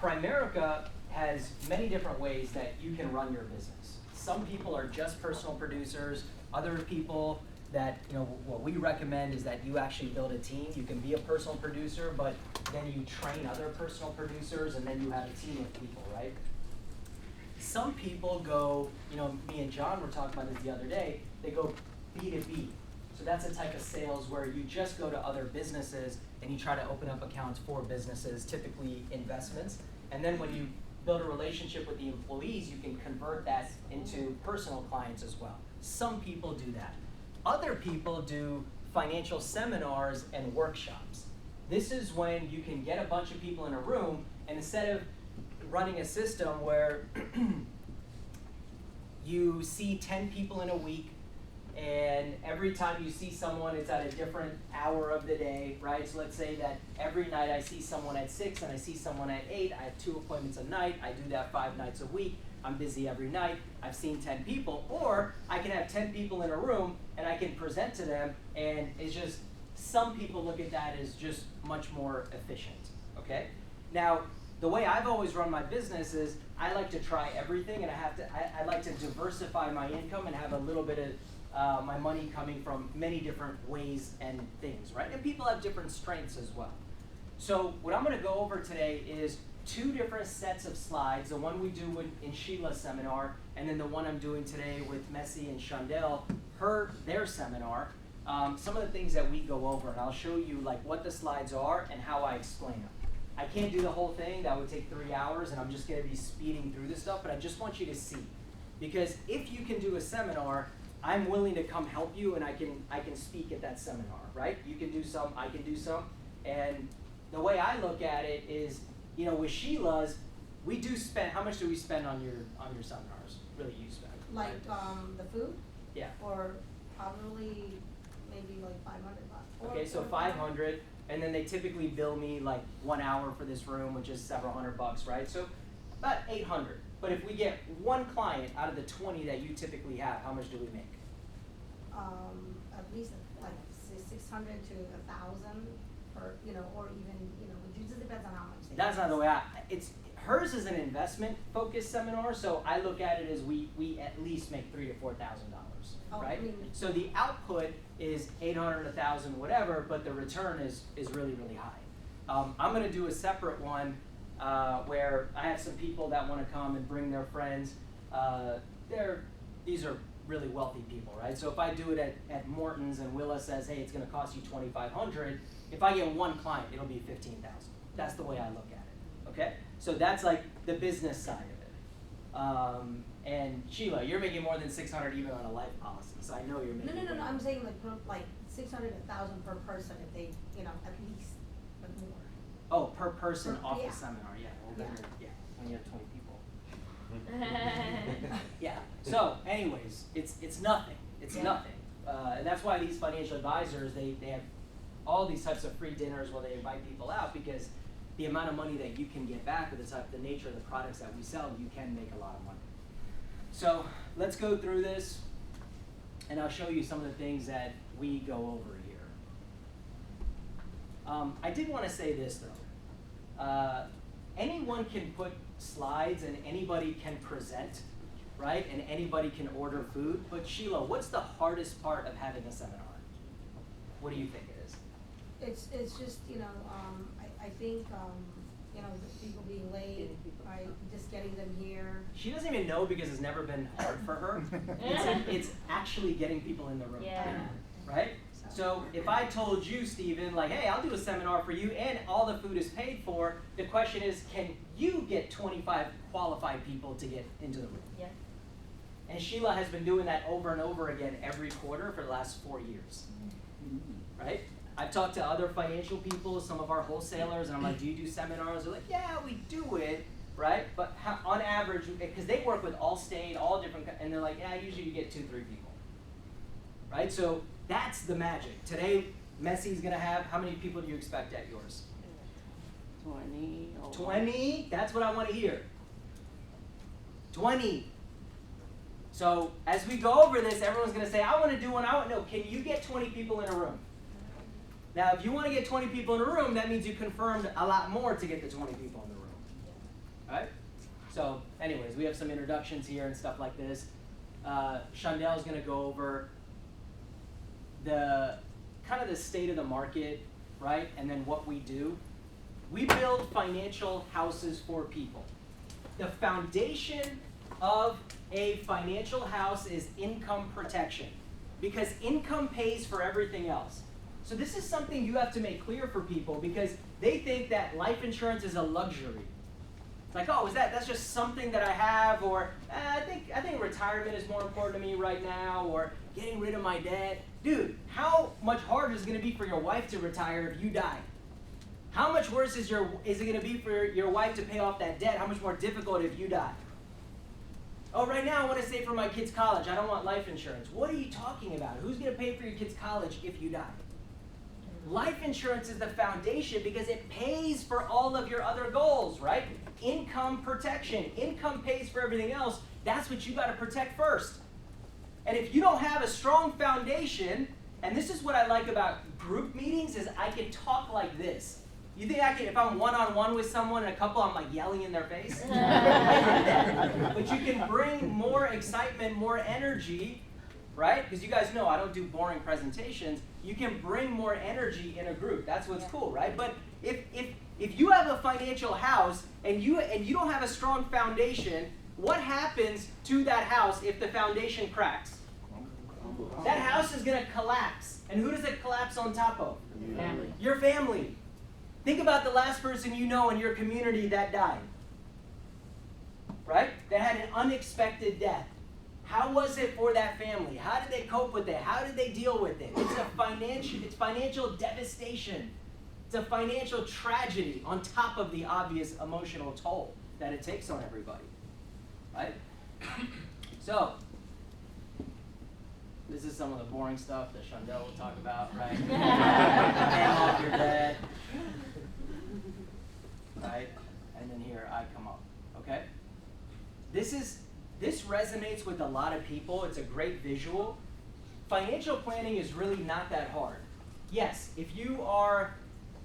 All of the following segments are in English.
Primerica has many different ways that you can run your business. Some people are just personal producers. Other people that, what we recommend is that you actually build a team. You can be a personal producer, but then you train other personal producers, and then you have a team of people, right? Some people go, me and John were talking about this the other day, they go B2B. So that's a type of sales where you just go to other businesses and you try to open up accounts for businesses, typically investments. And then when you build a relationship with the employees, you can convert that into personal clients as well. Some people do that. Other people do financial seminars and workshops. This is when you can get a bunch of people in a room, and instead of running a system where you see 10 people in a week, and every time you see someone, it's at a different hour of the day, right? So let's say that every night I see someone at 6 and I see someone at 8. I have 2 appointments a night. I do that 5 nights a week. I'm busy every night. I've seen 10 people. Or I can have 10 people in a room and I can present to them, and it's just, some people look at that as just much more efficient, okay? Now, the way I've always run my business is I like to try everything, and I like to diversify my income and have a little bit of my money coming from many different ways and things, right? And people have different strengths as well. So what I'm going to go over today is 2 different sets of slides, the one we do in Sheila's seminar, and then the one I'm doing today with Messi and Shondell, their seminar. Some of the things that we go over, and I'll show you like what the slides are and how I explain them. I can't do the whole thing, that would take 3 hours, and I'm just going to be speeding through this stuff, but I just want you to see. Because if you can do a seminar, I'm willing to come help you, and I can speak at that seminar, right? You can do some, I can do some. And the way I look at it is, with Sheila's, we do spend, how much do we spend on your seminars? Really, you spend? Like the food? Yeah. Or probably maybe like $500. Okay, so 500, and then they typically bill me like 1 hour for this room, which is several $100, right? So about 800. But if we get 1 client out of the 20 that you typically have, how much do we make? At least like 600 to 1,000 per, or even, it just depends on how much they That's not the way hers is an investment focused seminar, so I look at it as we at least make $3,000 to $4,000, right? So the output is 800, 1,000, whatever, but the return is really, really high. I'm going to do a separate one where I have some people that want to come and bring their friends. These are really wealthy people, right? So if I do it at Morton's and Willa says, hey, it's going to cost you $2,500, if I get 1 client, it'll be $15,000. That's the way I look at it, okay? So that's like the business side of it. And Sheila, you're making more than 600 even on a life policy, so I know you're making. No. I'm saying like 600 to 1,000 per person if they, at least, but more. Oh, per person off yeah. the seminar, yeah. Well, Yeah. When you have 20 people. Yeah. So, anyways, it's nothing. It's nothing. And that's why these financial advisors, they have all these types of free dinners where they invite people out, because the amount of money that you can get back with the nature of the products that we sell, you can make a lot of money. So let's go through this, and I'll show you some of the things that we go over here. I did want to say this though. Anyone can put slides and anybody can present, right? And anybody can order food. But Sheila, what's the hardest part of having a seminar? What do you think it is? It's just, I think, the people being late, right? Just getting them here. She doesn't even know because it's never been hard for her. It's actually getting people in the room, right? So if I told you, Stephen, like, hey, I'll do a seminar for you and all the food is paid for, the question is, can you get 25 qualified people to get into the room? Yeah. And Sheila has been doing that over and over again every quarter for the last 4 years, right? I've talked to other financial people, some of our wholesalers, and I'm like, do you do seminars? They're like, yeah, we do it, right? But on average, because they work with Allstate, all different, and they're like, yeah, usually you get 2-3 people, right? So that's the magic. Today, Messi's going to have, how many people do you expect at yours? 20. 20? That's what I want to hear. 20. So as we go over this, everyone's going to say, I want to do one. No, can you get 20 people in a room? Now, if you want to get 20 people in a room, that means you confirmed a lot more to get the 20 people in the room. right? So anyways, we have some introductions here and stuff like this. Shondell's gonna go over the kind of the state of the market, right? And then what we do. We build financial houses for people. The foundation of a financial house is income protection, because income pays for everything else. So this is something you have to make clear for people, because they think that life insurance is a luxury. It's like, oh, that's just something that I have, or I think retirement is more important to me right now, or getting rid of my debt. Dude, how much harder is it going to be for your wife to retire if you die? How much worse is it going to be for your wife to pay off that debt? How much more difficult if you die? Oh, right now I want to save for my kid's college. I don't want life insurance. What are you talking about? Who's going to pay for your kid's college if you die? Life insurance is the foundation because it pays for all of your other goals, right? Income protection. Income pays for everything else. That's what you got to protect first. And if you don't have a strong foundation, and this is what I like about group meetings, is I can talk like this. You think I can, if I'm one-on-one with someone and a couple, I'm like yelling in their face? But you can bring more excitement, more energy, right? Because you guys know I don't do boring presentations. You can bring more energy in a group. That's what's cool, right? But if you have a financial house and you don't have a strong foundation, what happens to that house if the foundation cracks? That house is going to collapse. And who does it collapse on top of? Family. Your family. Think about the last person you know in your community that died, right? That had an unexpected death. How was it for that family? How did they cope with it? How did they deal with it? It's financial devastation. It's a financial tragedy on top of the obvious emotional toll that it takes on everybody, right? So, this is some of the boring stuff that Shondell will talk about, right? Paying off your debt. Right? And then here I come up, okay? This resonates with a lot of people. It's a great visual. Financial planning is really not that hard. Yes, if you are,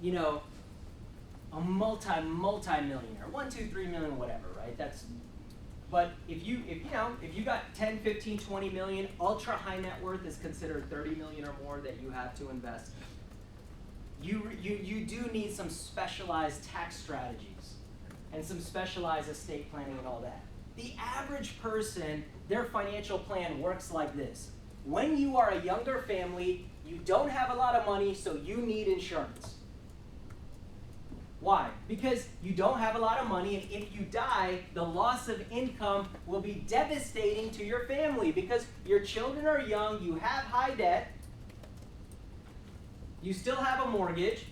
a multi-millionaire, 1, 2, 3 million, whatever, right? But if you got 10, 15, 20 million, ultra high net worth is considered 30 million or more that you have to invest. You do need some specialized tax strategies and some specialized estate planning and all that. The average person, their financial plan works like this. When you are a younger family, you don't have a lot of money, so you need insurance. Why? Because you don't have a lot of money, and if you die, the loss of income will be devastating to your family because your children are young, you have high debt, you still have a mortgage,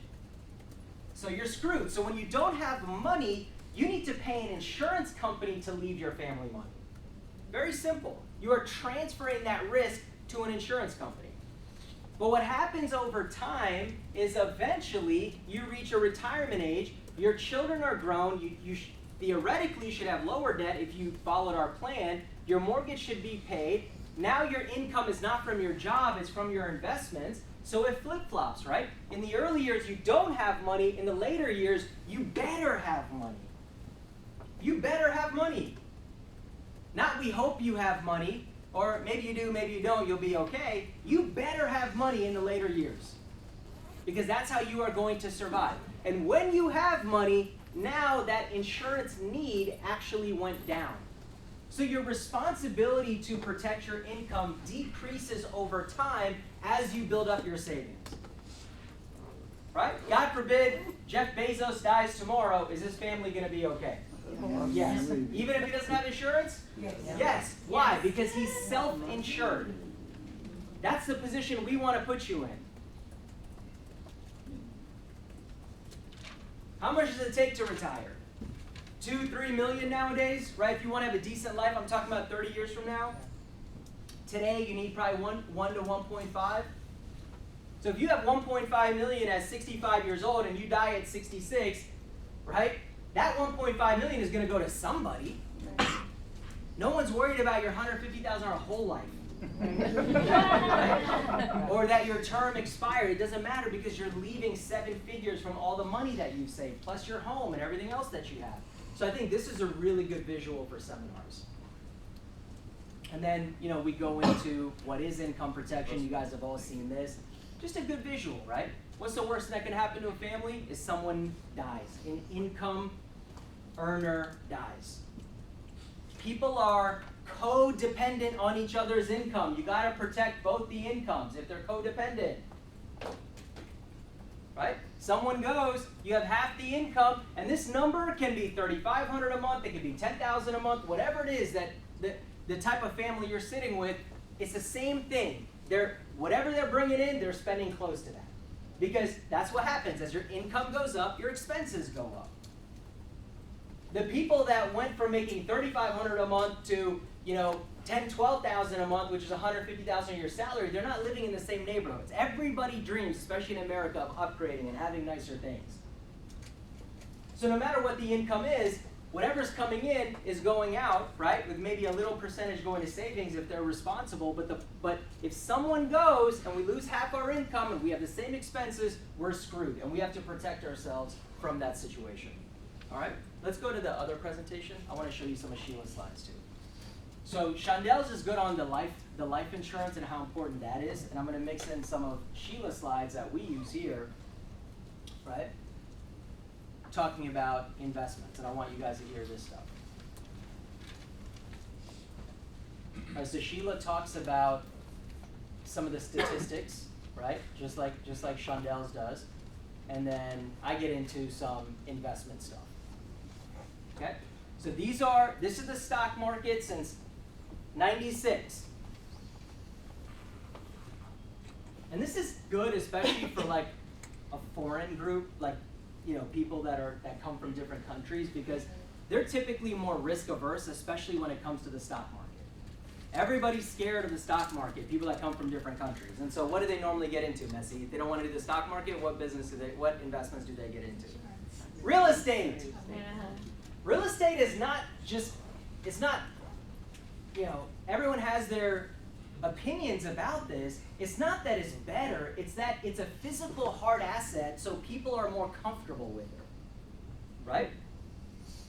so you're screwed. So when you don't have money, you need to pay an insurance company to leave your family money. Very simple. You are transferring that risk to an insurance company. But what happens over time is eventually you reach a retirement age, your children are grown, you theoretically should have lower debt if you followed our plan, your mortgage should be paid, now your income is not from your job, it's from your investments, so it flip-flops, right? In the early years you don't have money, in the later years you better have money. You better have money. Not we hope you have money, or maybe you do, maybe you don't, you'll be okay. You better have money in the later years. Because that's how you are going to survive. And when you have money, now that insurance need actually went down. So your responsibility to protect your income decreases over time as you build up your savings. Right? God forbid Jeff Bezos dies tomorrow, is his family going to be okay? Yes. Even if he doesn't have insurance? Yes. Yes. Why? Because he's self-insured. That's the position we want to put you in. How much does it take to retire? 2, 3 million nowadays, right? If you want to have a decent life, I'm talking about 30 years from now. Today, you need probably 1 to 1.5. So if you have 1.5 million at 65 years old and you die at 66, right? That 1.5 million is going to go to somebody. No one's worried about your $150,000 whole life. Right? Or that your term expired. It doesn't matter because you're leaving 7 figures from all the money that you've saved, plus your home and everything else that you have. So I think this is a really good visual for seminars. And then, we go into what is income protection. You guys have all seen this. Just a good visual, right? What's the worst that can happen to a family is someone dies. An income earner dies. People are codependent on each other's income. You got to protect both the incomes if they're codependent. Right? Someone goes, you have half the income, and this number can be $3,500 a month, it can be $10,000 a month, whatever it is that the type of family you're sitting with, it's the same thing. Whatever they're bringing in, they're spending close to that. Because that's what happens. As your income goes up, your expenses go up. The people that went from making $3,500 a month to, $10,000, $12,000 a month, which is $150,000 a year salary, they're not living in the same neighborhoods. Everybody dreams, especially in America, of upgrading and having nicer things. So no matter what the income is, whatever's coming in is going out, right? With maybe a little percentage going to savings if they're responsible. But if someone goes and we lose half our income and we have the same expenses, we're screwed. And we have to protect ourselves from that situation. All right? Let's go to the other presentation. I want to show you some of Sheila's slides too. So Chandel's is good on the life insurance and how important that is. And I'm going to mix in some of Sheila's slides that we use here, right? Talking about investments, and I want you guys to hear this stuff. All right, so Sheila talks about some of the statistics, right? Just like Chandel's does, and then I get into some investment stuff. Okay, so this is the stock market since '96, and this is good, especially for like a foreign group, like people that come from different countries, because they're typically more risk averse, especially when it comes to the stock market. Everybody's scared of the stock market, people that come from different countries. And so what do they normally get into, Messi? If they don't want to do the stock market, what investments do they get into? Real estate. Real estate is not just, it's not, everyone has their opinions about this. It's not that it's better, it's that it's a physical hard asset, so people are more comfortable with it, right?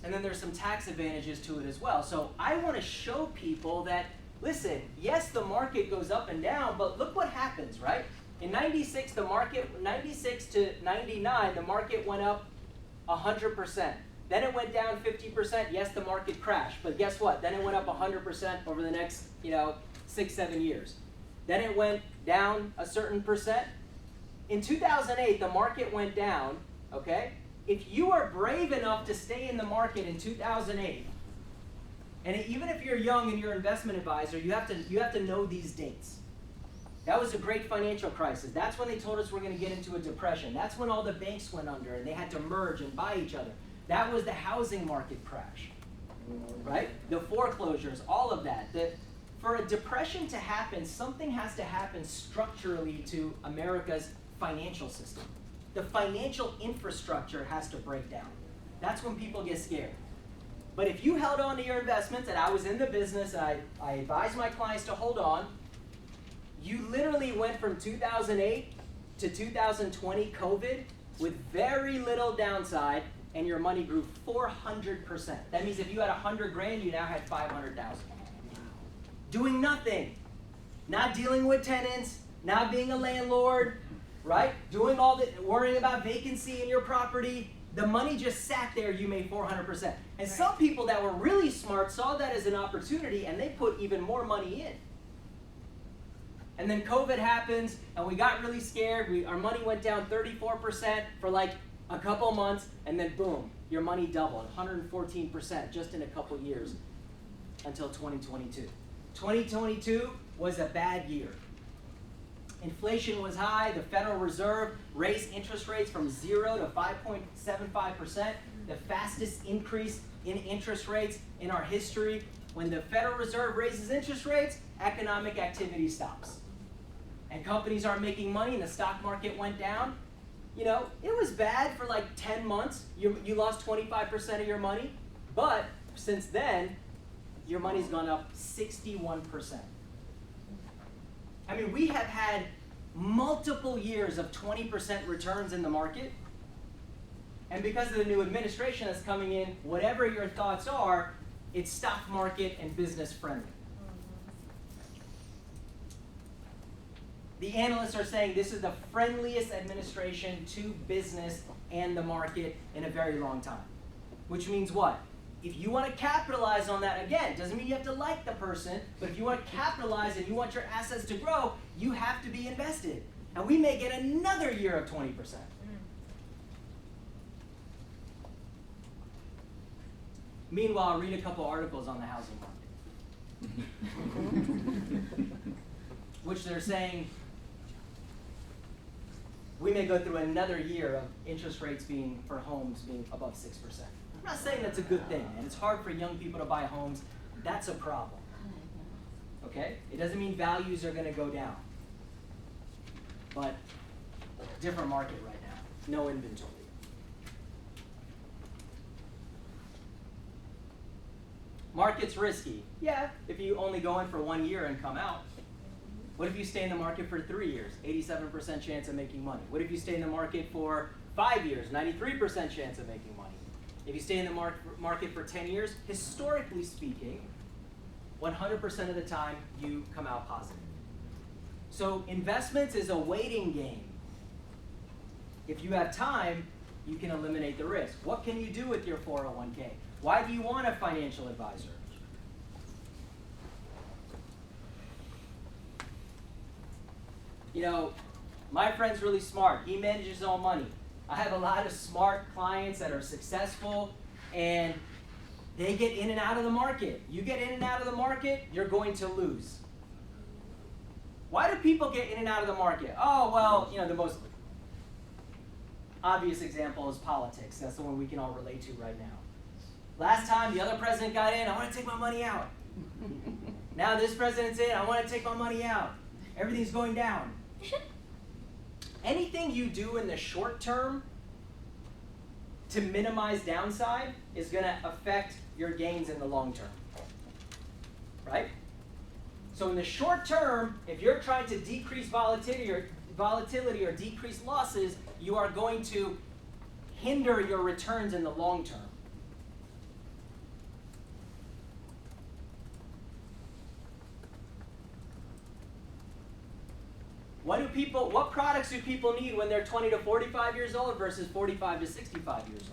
And then there's some tax advantages to it as well. So I want to show people that, listen, yes, the market goes up and down, but look what happens, right? In 96 to 99, the market went up 100%. Then it went down 50%. Yes, the market crashed, but guess what? Then it went up 100% over the next, 6-7 years. Then it went down a certain percent. In 2008, the market went down, okay? If you are brave enough to stay in the market in 2008, and even if you're young and you're an investment advisor, you have to know these dates. That was a great financial crisis. That's when they told us we're going to get into a depression. That's when all the banks went under and they had to merge and buy each other. That was the housing market crash, right? The foreclosures, all of that. For a depression to happen, something has to happen structurally to America's financial system. The financial infrastructure has to break down. That's when people get scared. But if you held on to your investments, and I was in the business, and I advised my clients to hold on, you literally went from 2008 to 2020 COVID with very little downside, and your money grew 400%. That means if you had 100 grand, you now had 500,000. Doing nothing, not dealing with tenants, not being a landlord, right? Worrying about vacancy in your property. The money just sat there, you made 400%. And some people that were really smart saw that as an opportunity and they put even more money in. And then COVID happens and we got really scared. Our money went down 34% for like a couple months, and then boom, your money doubled, 114% just in a couple years until 2022. 2022 was a bad year. Inflation was high. The Federal Reserve raised interest rates from 0 to 5.75%, the fastest increase in interest rates in our history. When the Federal Reserve raises interest rates, economic activity stops. And companies aren't making money, and the stock market went down. It was bad for like 10 months. You lost 25% of your money. But since then, your money's gone up 61%. I mean, we have had multiple years of 20% returns in the market. And because of the new administration that's coming in, whatever your thoughts are, it's stock market and business friendly. The analysts are saying this is the friendliest administration to business and the market in a very long time. Which means what? If you want to capitalize on that, again, doesn't mean you have to like the person, but if you want to capitalize and you want your assets to grow, you have to be invested. And we may get another year of 20%. Meanwhile, read a couple articles on the housing market, which they're saying we may go through another year of interest rates for homes being above 6%. I'm not saying that's a good thing, and it's hard for young people to buy homes. That's a problem. Okay? It doesn't mean values are going to go down, but different market right now, no inventory. Market's risky. Yeah, if you only go in for 1 year and come out. What if you stay in the market for 3 years? 87% chance of making money. What if you stay in the market for 5 years? 93% chance of making money. If you stay in the market for 10 years, historically speaking, 100% of the time you come out positive. So investments is a waiting game. If you have time, you can eliminate the risk. What can you do with your 401k? Why do you want a financial advisor? You know, my friend's really smart. He manages his own money. I have a lot of smart clients that are successful, and they get in and out of the market. You get in and out of the market, you're going to lose. Why do people get in and out of the market? Oh, well, you know, the most obvious example is politics. That's the one we can all relate to right now. Last time the other president got in, I want to take my money out. Now this president's in, I want to take my money out. Everything's going down. Anything you do in the short term to minimize downside is going to affect your gains in the long term. Right? So in the short term, if you're trying to decrease volatility or decrease losses, you are going to hinder your returns in the long term. What products do people need when they're 20 to 45 years old versus 45 to 65 years old?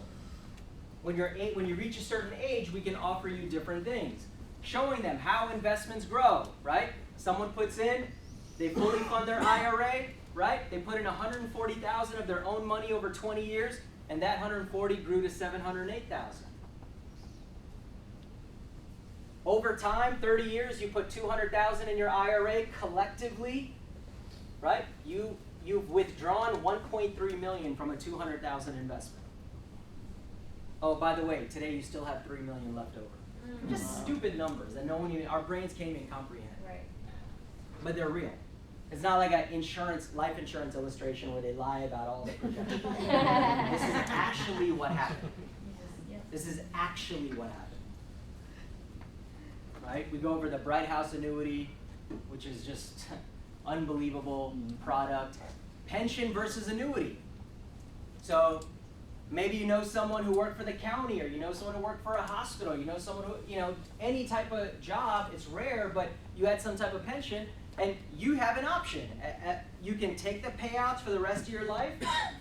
When you reach a certain age, we can offer you different things. Showing them how investments grow, right? Someone puts in, they fully fund their IRA, right? They put in $140,000 of their own money over 20 years, and that 140 grew to $708,000. Over time, 30 years, you put $200,000 in your IRA collectively, right? You've withdrawn $1.3 million from a $200,000 investment. Oh, by the way, today you still have $3 million left over. Just stupid numbers that no one even, our brains can't even comprehend. Right. But they're real. It's not like an life insurance illustration where they lie about all the projections. This is actually what happened. This is actually what happened. Right? We go over the Bright House annuity, which is just unbelievable product. Pension versus annuity. So maybe you know someone who worked for the county, or you know someone who worked for a hospital, you know someone who, any type of job. It's rare, but you had some type of pension, and you have an option. You can take the payouts for the rest of your life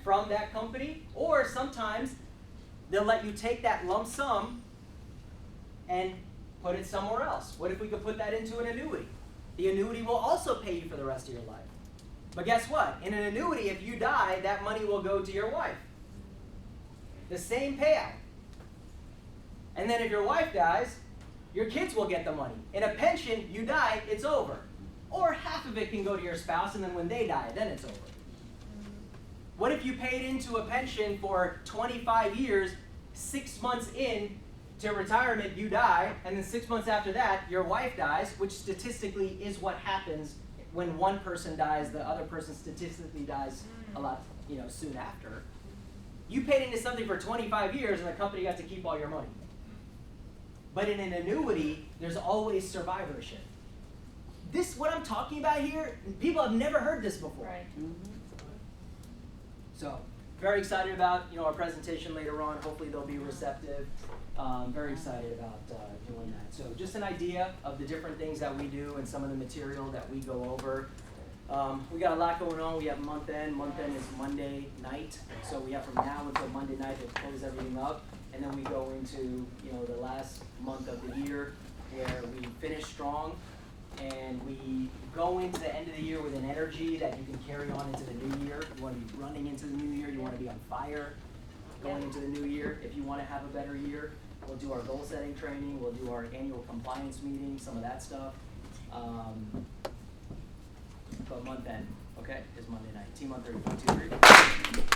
from that company, or sometimes they'll let you take that lump sum and put it somewhere else. What if we could put that into an annuity? The annuity will also pay you for the rest of your life. But guess what? In an annuity, if you die, that money will go to your wife. The same payout. And then if your wife dies, your kids will get the money. In a pension, you die, it's over. Or half of it can go to your spouse, and then when they die, then it's over. What if you paid into a pension for 25 years, 6 months in to retirement, you die, and then 6 months after that, your wife dies, which statistically is what happens when one person dies, the other person statistically dies a lot, soon after. You paid into something for 25 years, and the company got to keep all your money. But in an annuity, there's always survivorship. What I'm talking about here, people have never heard this before. Right. So very excited about, our presentation later on. Hopefully they'll be receptive. Very excited about doing that. So just an idea of the different things that we do and some of the material that we go over. We got a lot going on. We have month end. Month end is Monday night. So we have from now until Monday night to close everything up. And then we go into, the last month of the year where we finish strong. And we go into the end of the year with an energy that you can carry on into the new year. You want to be running into the new year. You want to be on fire going into the new year. If you want to have a better year, we'll do our goal setting training. We'll do our annual compliance meeting, some of that stuff. But month end, okay, is Monday night. Team on 3, 1, 2, 3.